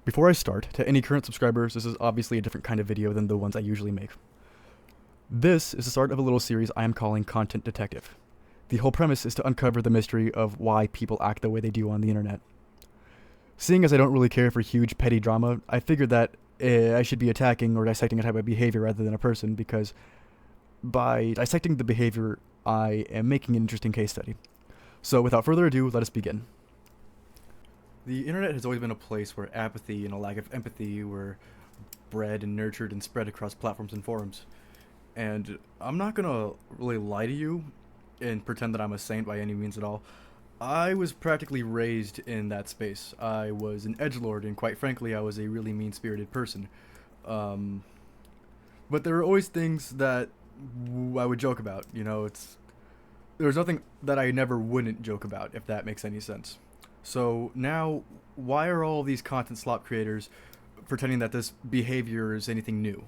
Before I start, to any current subscribers, this is obviously a different kind of video than the ones I usually make. This is the start of a little series I am calling Content Detective. The whole premise is to uncover the mystery of why people act the way they do on the internet. Seeing as I don't really care for huge petty drama, I figured that I should be attacking or dissecting a type of behavior rather than a person, because by dissecting the behavior, I am making an interesting case study. So without further ado, let us begin. The internet has always been a place where apathy and a lack of empathy were bred and nurtured and spread across platforms and forums. And I'm not gonna really lie to you and pretend that I'm a saint by any means at all. I was practically raised in that space. I was an edgelord, and quite frankly, I was a really mean-spirited person. Um, but there were always things that I would joke about. There's nothing that I never wouldn't joke about, if that makes any sense. So now, why are all these content slop creators pretending that this behavior is anything new?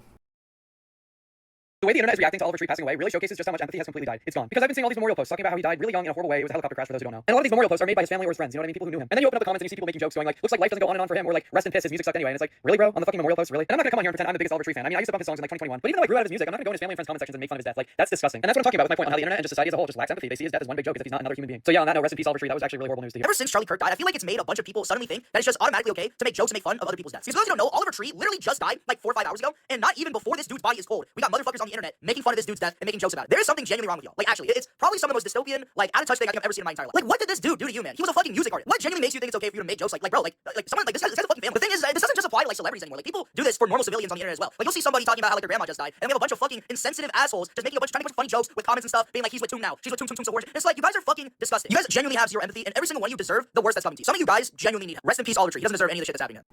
The way the internet is reacting to Oliver Tree passing away really showcases just how much empathy has completely died. It's gone. Because I've been seeing all these memorial posts talking about how he died really young in a horrible way. It was a helicopter crash, for those who don't know. And a lot of these memorial posts are made by his family or his friends, you know what I mean? People who knew him. And then you open up the comments and you see people making jokes going like, looks like life doesn't go on and on for him, or like, rest in piss, his music sucked anyway. And it's like, really, bro? On the fucking memorial post, really? And I'm not gonna come on here and pretend I'm the biggest Oliver Tree fan. I mean, I used to bump his songs in like 2021, but even though I grew out of his music, I'm not gonna go in his family and friends' comment sections and make fun of his death. Like, that's disgusting. And that's what I'm talking about with my point on how the internet and just society as a whole just lacks empathy. They see his death as one big joke as if he's not another human being. So yeah, on that note, rest in peace, Oliver Tree. That was actually really horrible news to hear. Ever since Charlie Kirk died, I feel like it's made a bunch of people suddenly think that it's just automatically okay to make jokes and make fun of other people's deaths. Because for those who don't know, Oliver Tree literally just died like 4 or 5 hours ago, and not even before this dude's body is cold, we got motherfuckers on the internet making fun of this dude's death and making jokes about it. There is something genuinely wrong with y'all. Like, actually, it's probably some of the most dystopian, like, out of touch thing I think I've ever seen in my entire life. Like, what did this dude do to you, man? He was a fucking music artist. What genuinely makes you think it's okay for you to make jokes like bro, like someone like this guy's a fucking family. The thing is, this doesn't just apply to like celebrities anymore. Like, people do this for normal civilians on the internet as well. Like, you'll see somebody talking about how like their grandma just died, and we have a bunch of fucking insensitive assholes just making trying to make a bunch of funny jokes with comments and stuff, being like, he's with Toon now, she's with Toon, so worse. It's like, you guys are fucking disgusting. You guys genuinely have zero empathy, and every single one of you deserve the worst that's coming to you. Some of you guys genuinely need help. Rest in peace, Oliver Tree. He doesn't deserve any of the shit that's happening to him.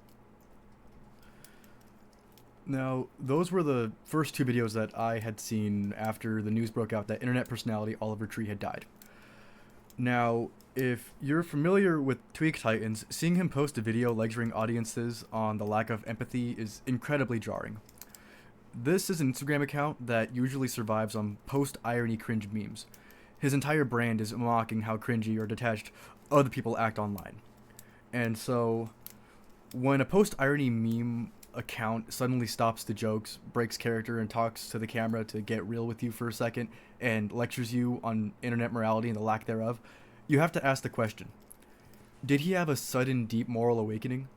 Now, those were the first 2 videos that I had seen after the news broke out that internet personality Oliver Tree had died. Now, if you're familiar with Tweak Titans, seeing him post a video lecturing audiences on the lack of empathy is incredibly jarring. This is an Instagram account that usually survives on post-irony cringe memes. His entire brand is mocking how cringy or detached other people act online. And so, when a post-irony meme account suddenly stops the jokes, breaks character, and talks to the camera to get real with you for a second, and lectures you on internet morality and the lack thereof, you have to ask the question: did he have a sudden deep moral awakening?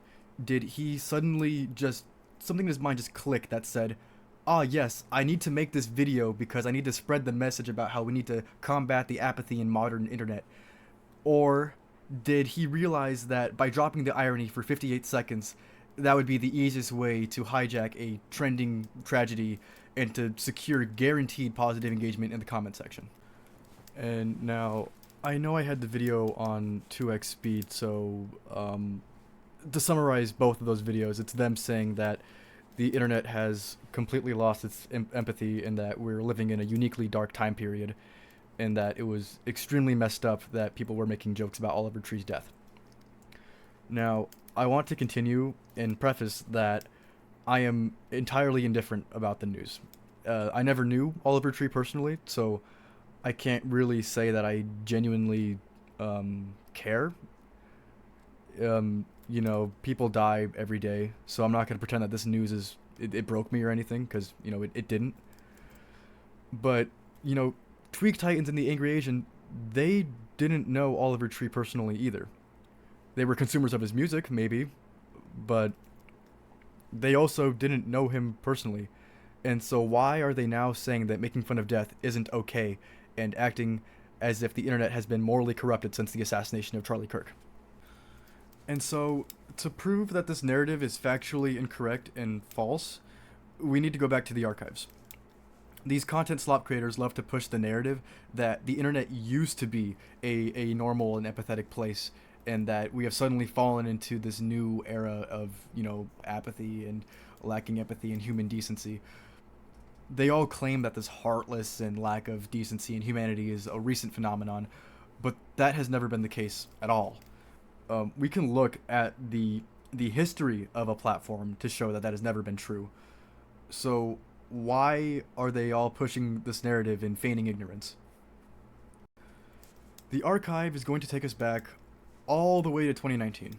Did he suddenly just, something in his mind just click that said, ah yes, I need to make this video because I need to spread the message about how we need to combat the apathy in modern internet? Or did he realize that by dropping the irony for 58 seconds, that would be the easiest way to hijack a trending tragedy and to secure guaranteed positive engagement in the comment section? And now, I know I had the video on 2x speed, so to summarize both of those videos, it's them saying that the internet has completely lost its empathy and that we're living in a uniquely dark time period, and that it was extremely messed up that people were making jokes about Oliver Tree's death. Now, I want to continue and preface that I am entirely indifferent about the news. I never knew Oliver Tree personally, so I can't really say that I genuinely care. People die every day, so I'm not going to pretend that this news it broke me or anything, because, it didn't. But, Tweak Titans and the Angry Asian, they didn't know Oliver Tree personally either. They were consumers of his music, maybe, but they also didn't know him personally. And so why are they now saying that making fun of death isn't okay and acting as if the internet has been morally corrupted since the assassination of Charlie Kirk? And so, to prove that this narrative is factually incorrect and false, we need to go back to the archives. These content slop creators love to push the narrative that the internet used to be a normal and empathetic place, and that we have suddenly fallen into this new era of, apathy and lacking empathy and human decency. They all claim that this heartless and lack of decency and humanity is a recent phenomenon, but that has never been the case at all. We can look at the history of a platform to show that has never been true. So why are they all pushing this narrative and feigning ignorance? The archive is going to take us back all the way to 2019.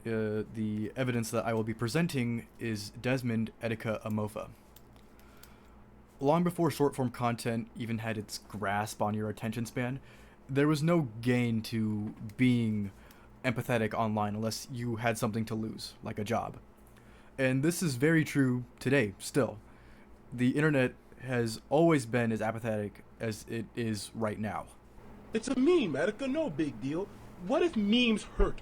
The evidence that I will be presenting is Desmond Etika Amofa. Long before short-form content even had its grasp on your attention span, there was no gain to being empathetic online unless you had something to lose, like a job. And this is very true today, still. The internet has always been as apathetic as it is right now. It's a meme, Attica, no big deal. What if memes hurt?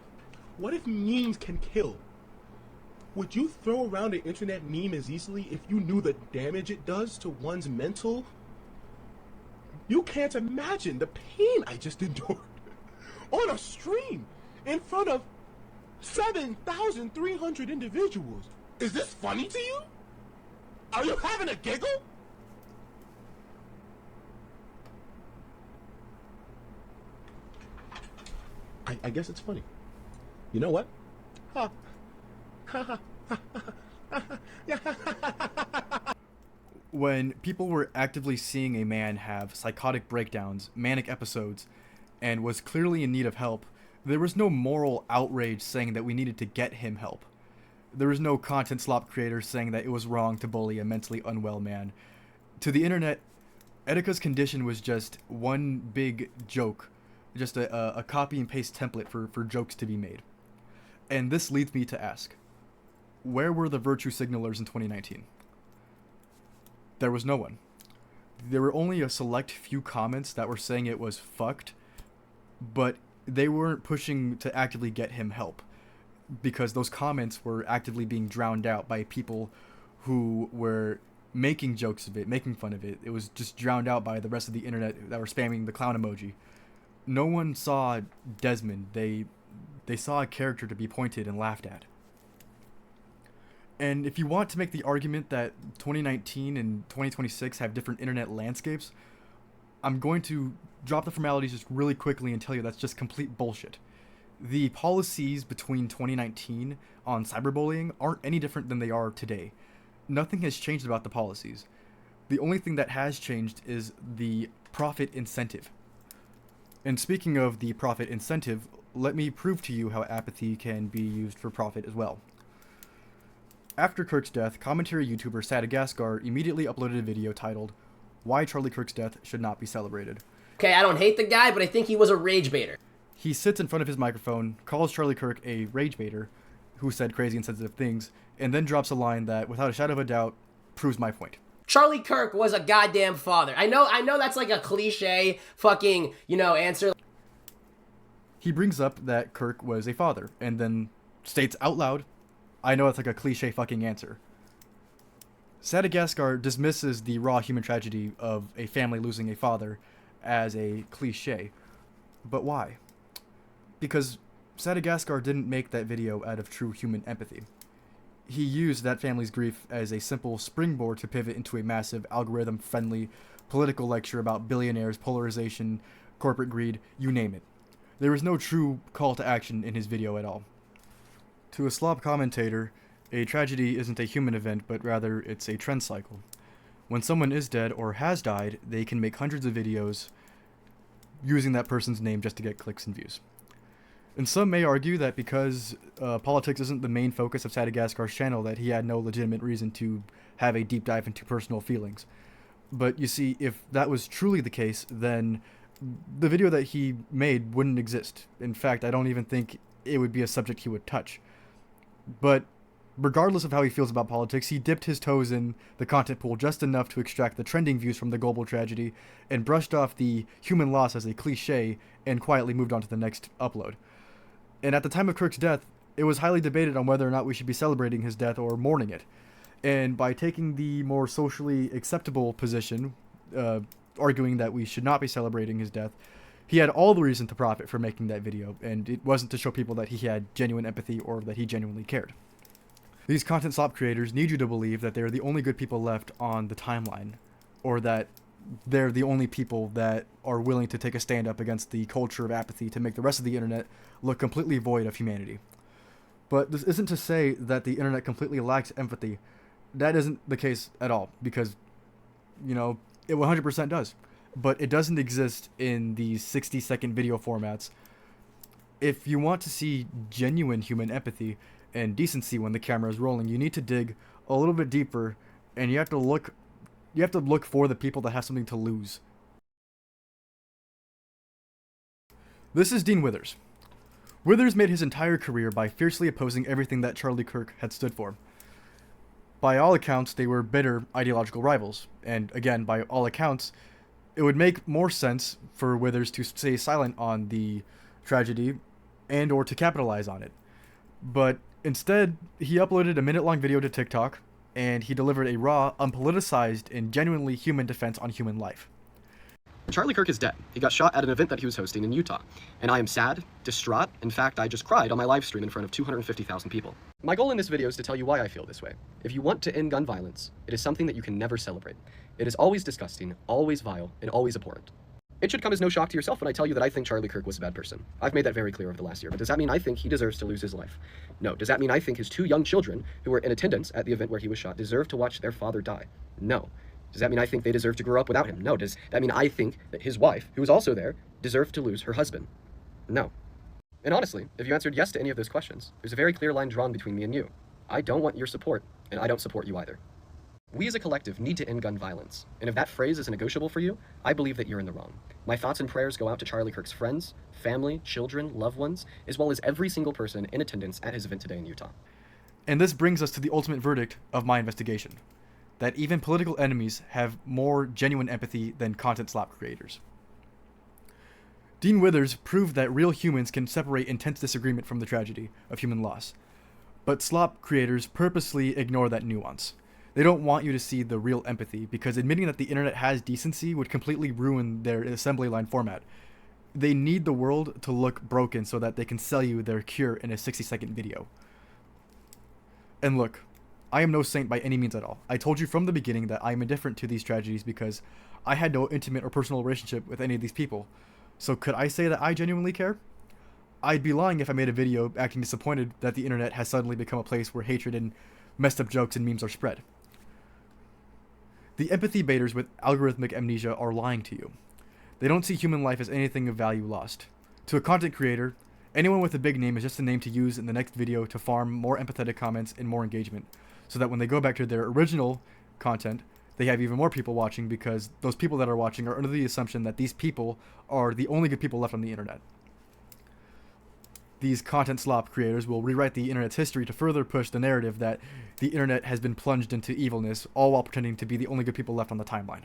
What if memes can kill? Would you throw around an internet meme as easily if you knew the damage it does to one's mental? You can't imagine the pain I just endured on a stream in front of 7,300 individuals. Is this funny to you? Are you having a giggle? I guess it's funny. You know what? Ha. Ha ha. When people were actively seeing a man have psychotic breakdowns, manic episodes, and was clearly in need of help, there was no moral outrage saying that we needed to get him help. There was no content slop creator saying that it was wrong to bully a mentally unwell man. To the internet, Etika's condition was just one big joke, just a copy and paste template for jokes to be made. And this leads me to ask, where were the virtue signalers in 2019? There was no one. There were only a select few comments that were saying it was fucked, but they weren't pushing to actively get him help, because those comments were actively being drowned out by people who were making jokes of it, making fun of it. It was just drowned out by the rest of the internet that were spamming the clown emoji. No one saw Desmond. They saw a character to be pointed and laughed at. And if you want to make the argument that 2019 and 2026 have different internet landscapes, I'm going to drop the formalities just really quickly and tell you that's just complete bullshit. The policies between 2019 on cyberbullying aren't any different than they are today. Nothing has changed about the policies. The only thing that has changed is the profit incentive. And speaking of the profit incentive, let me prove to you how apathy can be used for profit as well. After Kirk's death, commentary YouTuber Sadagaskar immediately uploaded a video titled, "Why Charlie Kirk's Death Should Not Be Celebrated." Okay, I don't hate the guy, but I think he was a rage baiter. He sits in front of his microphone, calls Charlie Kirk a rage baiter, who said crazy and sensitive things, and then drops a line that, without a shadow of a doubt, proves my point. Charlie Kirk was a goddamn father. I know that's like a cliche fucking, answer. He brings up that Kirk was a father, and then states out loud, I know it's like a cliche fucking answer. Sadagaskar dismisses the raw human tragedy of a family losing a father as a cliche. But why? Because Sadagaskar didn't make that video out of true human empathy. He used that family's grief as a simple springboard to pivot into a massive algorithm-friendly political lecture about billionaires, polarization, corporate greed, you name it. There was no true call to action in his video at all. To a slob commentator, a tragedy isn't a human event, but rather it's a trend cycle. When someone is dead or has died, they can make hundreds of videos using that person's name just to get clicks and views. And some may argue that because politics isn't the main focus of Sadagaskar's channel, that he had no legitimate reason to have a deep dive into personal feelings. But you see, if that was truly the case, then the video that he made wouldn't exist. In fact, I don't even think it would be a subject he would touch. But regardless of how he feels about politics, he dipped his toes in the content pool just enough to extract the trending views from the global tragedy and brushed off the human loss as a cliche and quietly moved on to the next upload. And at the time of Kirk's death, it was highly debated on whether or not we should be celebrating his death or mourning it. And by taking the more socially acceptable position, arguing that we should not be celebrating his death, he had all the reason to profit from making that video, and it wasn't to show people that he had genuine empathy or that he genuinely cared. These content slop creators need you to believe that they're the only good people left on the timeline, or that they're the only people that are willing to take a stand up against the culture of apathy to make the rest of the internet look completely void of humanity. But this isn't to say that the internet completely lacks empathy. That isn't the case at all, because, it 100% does. But it doesn't exist in these 60-second video formats. If you want to see genuine human empathy and decency when the camera is rolling, you need to dig a little bit deeper, and you have to look for the people that have something to lose. This is Dean Withers. Withers made his entire career by fiercely opposing everything that Charlie Kirk had stood for. By all accounts, they were bitter ideological rivals, and again, by all accounts, it would make more sense for Withers to stay silent on the tragedy and or to capitalize on it. But instead, he uploaded a minute-long video to TikTok, and he delivered a raw, unpoliticized, and genuinely human defense on human life. Charlie Kirk is dead. He got shot at an event that he was hosting in Utah. And I am sad, distraught. In fact, I just cried on my live stream in front of 250,000 people. My goal in this video is to tell you why I feel this way. If you want to end gun violence, it is something that you can never celebrate. It is always disgusting, always vile, and always abhorrent. It should come as no shock to yourself when I tell you that I think Charlie Kirk was a bad person. I've made that very clear over the last year, but does that mean I think he deserves to lose his life? No. Does that mean I think his 2 young children who were in attendance at the event where he was shot deserve to watch their father die? No. Does that mean I think they deserve to grow up without him? No. Does that mean I think that his wife, who was also there, deserved to lose her husband? No. And honestly, if you answered yes to any of those questions, there's a very clear line drawn between me and you. I don't want your support, and I don't support you either. We as a collective need to end gun violence, and if that phrase is negotiable for you, I believe that you're in the wrong. My thoughts and prayers go out to Charlie Kirk's friends, family, children, loved ones, as well as every single person in attendance at his event today in Utah. And this brings us to the ultimate verdict of my investigation, that even political enemies have more genuine empathy than content slop creators. Dean Withers proved that real humans can separate intense disagreement from the tragedy of human loss, but slop creators purposely ignore that nuance. They don't want you to see the real empathy, because admitting that the internet has decency would completely ruin their assembly line format. They need the world to look broken so that they can sell you their cure in a 60-second video. And look, I am no saint by any means at all. I told you from the beginning that I am indifferent to these tragedies because I had no intimate or personal relationship with any of these people. So could I say that I genuinely care? I'd be lying if I made a video acting disappointed that the internet has suddenly become a place where hatred and messed up jokes and memes are spread. The empathy baiters with algorithmic amnesia are lying to you. They don't see human life as anything of value lost. To a content creator, anyone with a big name is just a name to use in the next video to farm more empathetic comments and more engagement, so that when they go back to their original content, they have even more people watching, because those people that are watching are under the assumption that these people are the only good people left on the internet. These content slop creators will rewrite the internet's history to further push the narrative that the internet has been plunged into evilness, all while pretending to be the only good people left on the timeline.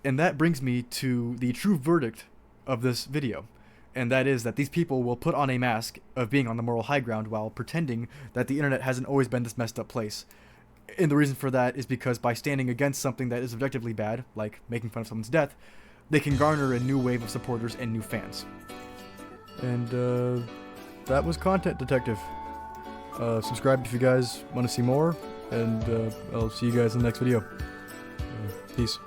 And that brings me to the true verdict of this video, and that is that these people will put on a mask of being on the moral high ground while pretending that the internet hasn't always been this messed up place. And the reason for that is because by standing against something that is objectively bad, like making fun of someone's death, they can garner a new wave of supporters and new fans. And that was Content Detective. Subscribe if you guys want to see more, and I'll see you guys in the next video. Peace.